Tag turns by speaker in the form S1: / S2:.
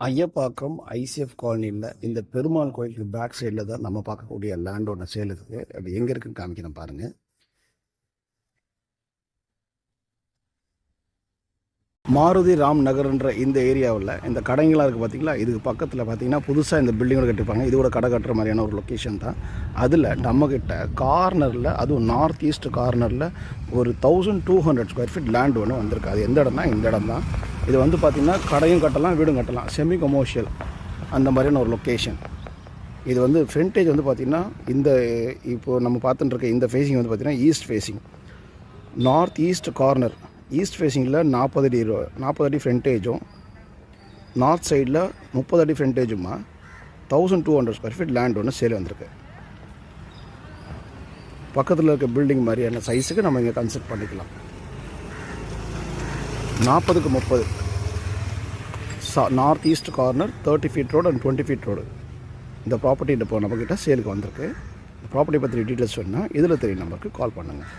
S1: Ayappakkam ICF காலனியில் இந்த பெருமாள் கோயிலுக்கு பேக் சைடில் தான் நம்ம பார்க்கக்கூடிய லேண்ட் ஒன்று சேல் இருக்குது. அது எங்கே இருக்குன்னு காமிக்கிறேன் பாருங்கள். மாருதி ராம் நகர்ன்ற இந்த ஏரியாவில் இந்த கடைங்களாக இருக்குது பார்த்தீங்களா. இதுக்கு பக்கத்தில் பார்த்தீங்கன்னா புதுசாக இந்த பில்டிங்கோட கட்டிருப்பாங்க. இதோட கடை கட்டுற மாதிரியான ஒரு லொக்கேஷன் தான். அதில் நம்மக்கிட்ட கார்னரில், அதுவும் நார்த் ஈஸ்ட் கார்னரில் ஒரு 1200 ஸ்கொயர் ஃபீட் லேண்ட் ஒன்று வந்திருக்கு. அது எந்த இடம்னா இந்த இடம் தான். இது வந்து பார்த்திங்கன்னா கடையும் கட்டலாம், வீடும் கட்டலாம், செமி கமர்ஷியல் அந்த மாதிரியான ஒரு லொக்கேஷன். இது வந்து ஃப்ரண்டேஜ் வந்து பார்த்திங்கன்னா இந்த இப்போது நம்ம பார்த்துட்டு இருக்க இந்த ஃபேஸிங் வந்து பார்த்திங்கன்னா east facing, north east corner east ஃபேஸிங்கில் 40 அடி ஃப்ரண்டேஜும், நார்த் சைடில் 30 அடி ஃப்ரண்டேஜுமா 1200 ஸ்கொயர் ஃபீட் லேண்ட் ஒன்று சேல் வந்திருக்கு. பக்கத்தில் இருக்க பில்டிங் மாதிரியான சைஸுக்கு நம்ம இங்கே கன்ஸ்ட்ரக்ட் பண்ணிக்கலாம். 40க்கு 30 north east corner, 30 feet road and 20 feet road. இந்த ப்ராப்பர்ட்டி இப்போ நம்மக்கிட்ட சேலுக்கு வந்திருக்கு. ப்ராப்பர்ட்டி பற்றி டீட்டெயில்ஸ் வேணுன்னா இதில் தெரிய நம்பருக்கு கால் பண்ணுங்கள்.